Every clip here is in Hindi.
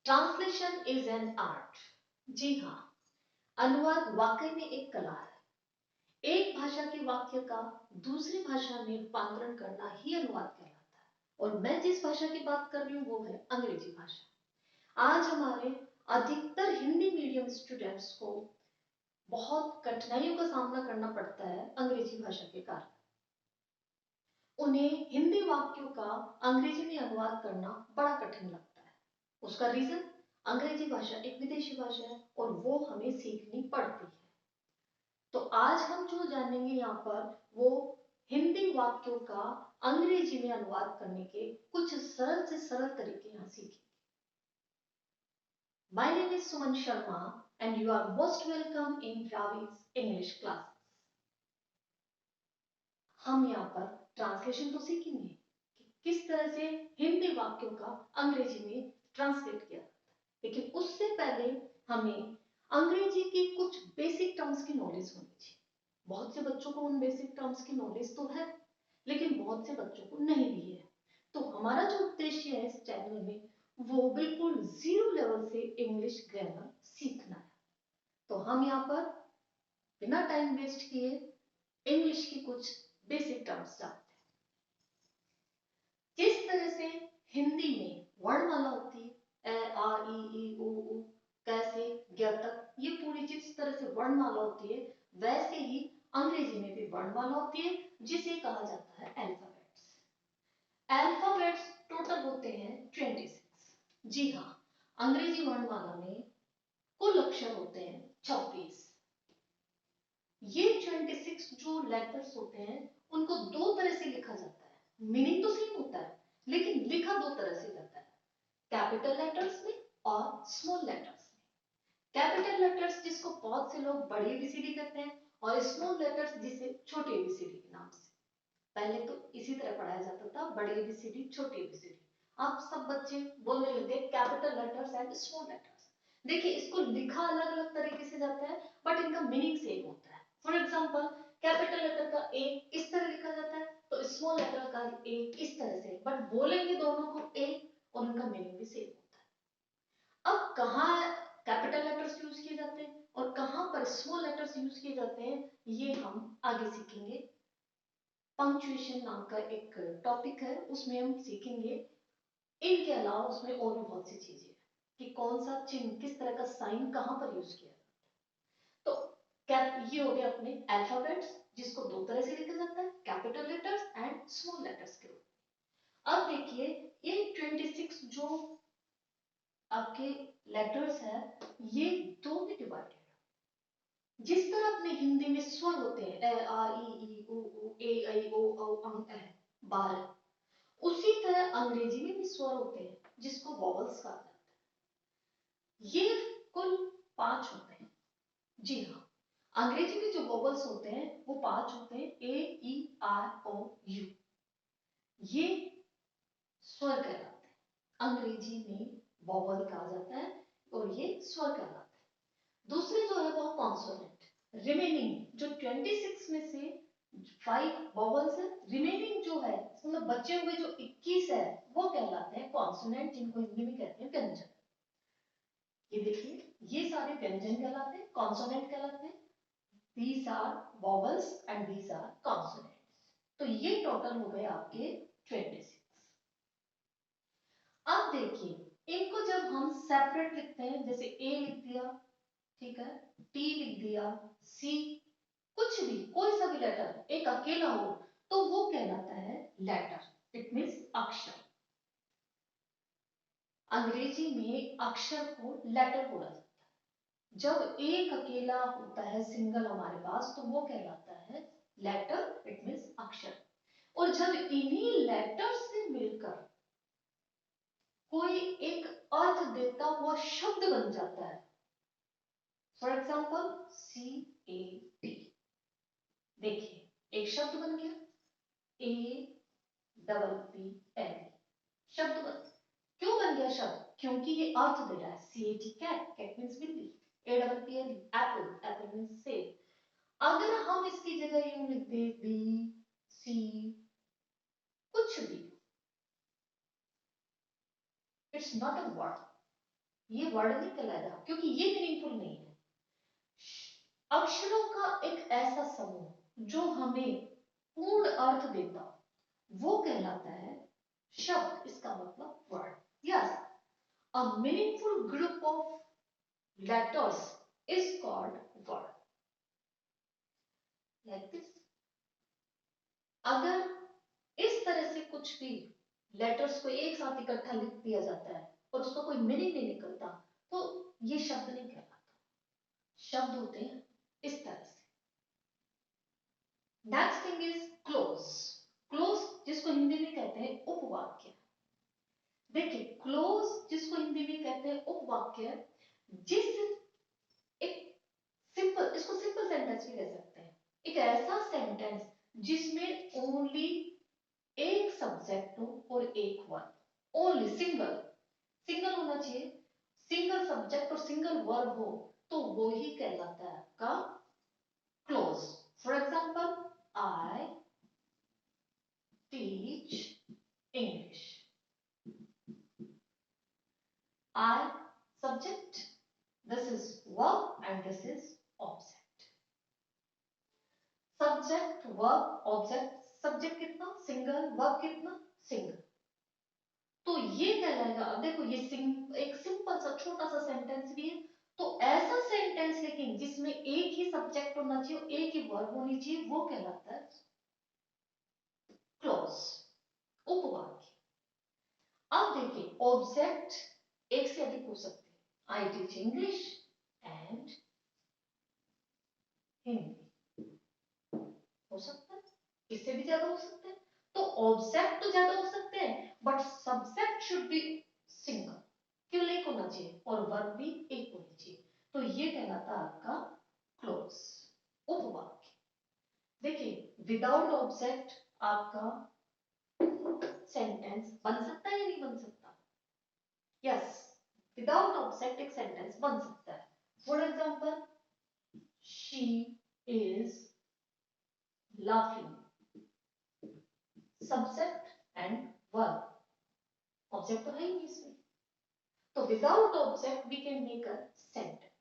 Translation is an art. जी हाँ, अनुवाद वाकई में एक कला है। एक भाषा के वाक्य का दूसरी भाषा में रूपांतरण करना ही अनुवाद कहलाता है। और मैं जिस भाषा की बात कर रही हूँ वो है अंग्रेजी भाषा। आज हमारे अधिकतर हिंदी मीडियम स्टूडेंट्स को बहुत कठिनाइयों का सामना करना पड़ता है अंग्रेजी भाषा के कारण। उन्हें हिंदी वाक्यों का अंग्रेजी में अनुवाद करना बड़ा कठिन लगता है। उसका रीजन, अंग्रेजी भाषा एक विदेशी भाषा है और वो हमें सीखनी पड़ती है। तो आज हम जो जानेंगे यहाँ पर वो हिंदी वाक्यों का अंग्रेजी में अनुवाद करने के कुछ सरल से सरल तरीके यहाँ सीखेंगे। My name is Suman Sharma and you are most welcome in Ravi's English classes. हम यहाँ पर ट्रांसलेशन तो सीखेंगे कि किस तरह से हिंदी वाक्यों का अंग्रेजी में ट्रांसलेट किया जाता है, लेकिन उससे पहले हमें अंग्रेजी की कुछ बेसिक टर्म्स की नॉलेज होनी चाहिए। बहुत से बच्चों को उन बेसिक टर्म्स की नॉलेज तो है, लेकिन बहुत से बच्चों को नहीं भी है। तो हमारा जो उद्देश्य है इस चैनल में वो बिल्कुल जीरो लेवल से इंग्लिश ग्रामर सीखना है। तो हम यहाँ पर बिना टाइम वेस्ट किए इंग्लिश की कुछ बेसिक टर्म्स जानते हैं। जिस तरह से हिंदी में वर्णमाला होती है, ए आ ई उ ऊ, कैसे ज्ञ तक, ये पूरी जिस तरह से वर्णमाला होती है वैसे ही अंग्रेजी में भी वर्णमाला होती है जिसे कहा जाता है अल्फाबेट्स। अल्फाबेट्स टोटल होते हैं 26। जी हाँ, अंग्रेजी वर्णमाला में कुल अक्षर होते हैं 26। ये 26 जो लेटर्स होते हैं उनको दो तरह से लिखा जाता है। मीनिंग तो सेम होता है लेकिन लिखा दो तरह से जाता है, कैपिटल लेटर्स में और स्मॉल लेटर्स में। कैपिटल लेटर्स जिसको बहुत से लोग बड़ी एबीसीडी कहते हैं और स्मॉल लेटर्स जिसे छोटी एबीसीडी के नाम से। पहले तो इसी तरह पढ़ाया जाता था, बड़ी एबीसीडी छोटी एबीसीडी। अब सब बच्चे बोलने लगे capital letters and small letters. देखिए, इसको लिखा अलग अलग तरीके से जाता है बट इनका मीनिंग सेम होता है। फॉर एग्जाम्पल, कैपिटल लेटर का ए इस तरह लिखा जाता है तो स्मॉल लेटर का ए इस तरह से, बट बोलेंगे दोनों को ए और उनका मीनिंग भी सेम होता है। अब कहाँ कैपिटल लेटर्स यूज किए जाते हैं और कहाँ पर स्मॉल लेटर्स यूज किए जाते हैं ये हम आगे सीखेंगे। पंक्चुएशन नाम का एक टॉपिक है, उसमें हम सीखेंगे। इनके अलावा उसमें और भी बहुत सी चीजें हैं कि कौन सा चिन्ह, किस तरह का साइन कहां पर यूज किया। तो ये हो गया अपने अल्फाबेट्स जिसको दो तरह से लिखा जाता है, capital letters and small letters के रूप। अब देखिए, ये 26 जो आपके लेटर्स है ये दो में डिवाइडेड है। जिस तरह अपने हिंदी में स्वर होते हैं ए आ ई उ ए ऐ ओ औ अं ऐ 12, उसी तरह अंग्रेजी में भी स्वर होते हैं जिसको वॉवल्स कहा जाता है। ये कुल 5 होते हैं। जी हाँ, अंग्रेजी में जो वॉवल्स होते हैं वो 5 होते हैं, ए ई आर ओ यू। ये स्वर कहलाते हैं, अंग्रेजी में वॉवल कहा जाता है और ये स्वर कहलाता है। दूसरे जो है वो कॉन्सोनेंट। रिमेनिंग जो 26 में से 5 वॉवल्स है, रिमेनिंग जो है मतलब बचे हुए जो 21 है वो कहलाते हैं कॉन्सोनेंट, जिनको हिंदी में कहते हैं व्यंजन। ये देखिए, ये सारे व्यंजन कहलाते हैं, कॉन्सोनेंट कहलाते हैं। These are vowels and these are consonants. तो ये टोटल हो गए आपके 26। अब देखिए, इनको जब हम सेपरेट लिखते हैं, जैसे ए लिख दिया, ठीक है, टी लिख दिया, सी, कुछ भी कोई सा भी लेटर एक अकेला हो तो वो कहलाता है लेटर, इट मींस अक्षर। अंग्रेजी में अक्षर को लेटर बोला जाता है। जब एक अकेला होता है सिंगल हमारे पास तो वो कहलाता है लेटर, इट मींस अक्षर। और जब इन्हीं लेटर से मिलकर कोई एक अर्थ देता हुआ शब्द बन जाता है, for example C A T, देखिए एक शब्द बन गया, ए डबल पी एल, शब्द बन। क्यों बन गया शब्द? क्योंकि ये अर्थ दे रहा है। C A T cat, cat means बिल्ली, A double P L apple, apple means सेब। अगर हम इसकी जगह यूं लिख दे बी सी कुछ भी, इट्स नॉट अ वर्ड, ये वर्ड नहीं कहलाएगा क्योंकि ये मीनिंगफुल नहीं है। अक्षरों का एक ऐसा समूह जो हमें पूर्ण अर्थ देता वो कहलाता है शब्द। इसका मतलब word. Yes, a meaningful group of letters is called word. Like this, अगर इस तरह से कुछ भी लेटर्स को एक साथ इकट्ठा लिख दिया जाता है और उसका कोई मीनिंग नहीं निकलता तो ये शब्द नहीं कहलाता। शब्द होते हैं इस तरह से। Next thing is close. Close जिसको हिंदी में कहते हैं उपवाक्य। देखिए, क्लोज जिसको हिंदी में कहते हैं उपवाक्य, जिस एक सिंपल, इसको सिंपल सेंटेंस भी कह सकते हैं। एक ऐसा सेंटेंस जिसमें ओनली एक सब्जेक्ट हो और एक वर्ब, ओनली सिंगल सिंगल होना चाहिए। सिंगल सब्जेक्ट और सिंगल वर्ब हो तो वो ही कहलाता है आपका close. For example, I teach English. I subject, this is verb and this is object. Subject, verb, object, subject कितना सिंगल, verb कितना सिंगल, तो ये कहलाएगा। अब देखो ये एक सिंपल सा छोटा सा सेंटेंस भी है, तो ऐसा सेंटेंस लेकिन जिसमें एक ही सब्जेक्ट होना चाहिए, एक ही वर्ब होनी चाहिए, वो कहलाता है क्लोज, उपवाक्य। अब देखिए, ऑब्जेक्ट एक से अधिक हो सकते हैं। I teach English and Hindi हो सकता है, इससे भी ज्यादा हो सकते हैं। तो ऑब्जेक्ट तो ज्यादा हो सकते हैं but subject should be single, केवल एक होना चाहिए और वर्ब भी एक होनी चाहिए, तो ये कहलाता है आपका क्लोज, उपवाक्य। देखिए, विदाउट ऑब्जेक्ट आपका सेंटेंस बन सकता है या नहीं बन सकता? यस, विदाउट ऑब्जेक्ट एक सेंटेंस बन सकता है। For example, she is laughing, subject and verb, object तो है ही नहीं इसमें, तो without object we can make a sentence.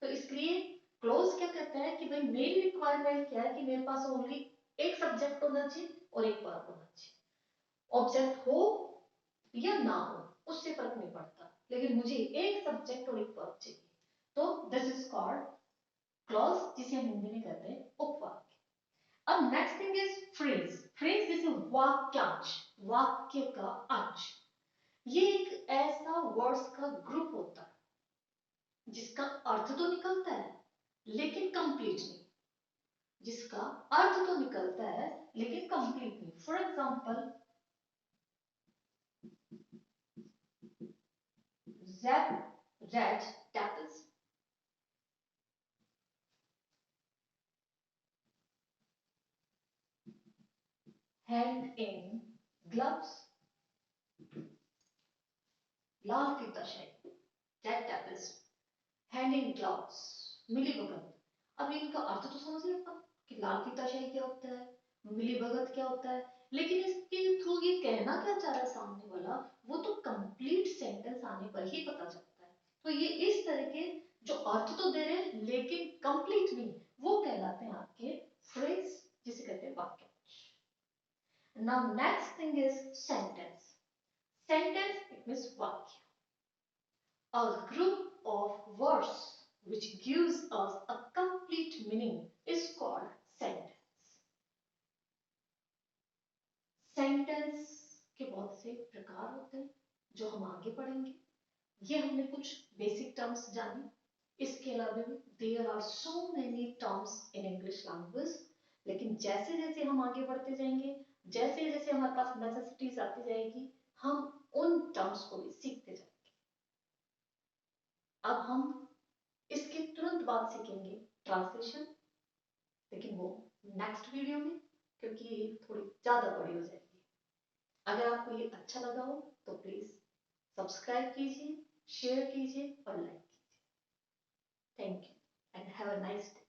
तो इसलिए क्लोज क्या कहते हैं कि भाई मेरी रिक्वायरमेंट क्या है कि मेरे पास ओनली एक सब्जेक्ट होना चाहिए और एक वर्ब होना चाहिए। ऑब्जेक्ट हो या ना हो उससे फर्क नहीं पड़ता, लेकिन मुझे एक सब्जेक्ट और एक वर्ब चाहिए, तो दिस इज कॉल्ड क्लॉज, जिसे हम हिंदी में कहते हैं उपवाक्य। अब next thing is phrase. Phrase जैसे वाक्यांश, वाक्य का अंश। ये एक ऐसा वर्ड्स का ग्रुप होता है जिसका अर्थ तो निकलता है लेकिन कंप्लीट नहीं, जिसका अर्थ तो निकलता है लेकिन कंप्लीट नहीं। For example, red apples, hand in gloves, लाल फीताशाही, red apples, hand in gloves, मिली भगत। अब इनका अर्थ तो समझ लेता कि लाल फीताशाही क्या होता है, मिली भगत क्या होता है, लेकिन इसके थ्रू ये कहना क्या चाह रहा है सामने वाला, वो तो कंप्लीट सेंटेंस आने पर ही पता चलता है। तो ये इस तरह के जो अर्थ तो दे रहे हैं लेकिन कंप्लीट नहीं, वो कहलाते हैं आपके फ्रेज, जिसे कहते हैं वाक्यांश। Now next thing is sentence. Sentence it means वाक्य, a group of words which gives us a complete meaning is called sentence. Sentence के बहुत से प्रकार होते हैं जो हम आगे पढ़ेंगे। ये हमने कुछ बेसिक टर्म्स जाने, इसके अलावा भी there are so many terms in English language, लेकिन जैसे जैसे हम आगे बढ़ते जाएंगे, जैसे जैसे हमारे पास नेसेसिटीज आती जाएगी, हम उन टर्म्स को भी सीखते जाएंगे। अब हम इसके तुरंत बाद सीखेंगे ट्रांसलेशन, लेकिन वो नेक्स्ट वीडियो में, क्योंकि ये थोड़ी ज्यादा बड़ी हो जाएगी। अगर आपको ये अच्छा लगा हो तो प्लीज सब्सक्राइब कीजिए, शेयर कीजिए और लाइक कीजिए। Thank you and have a nice day.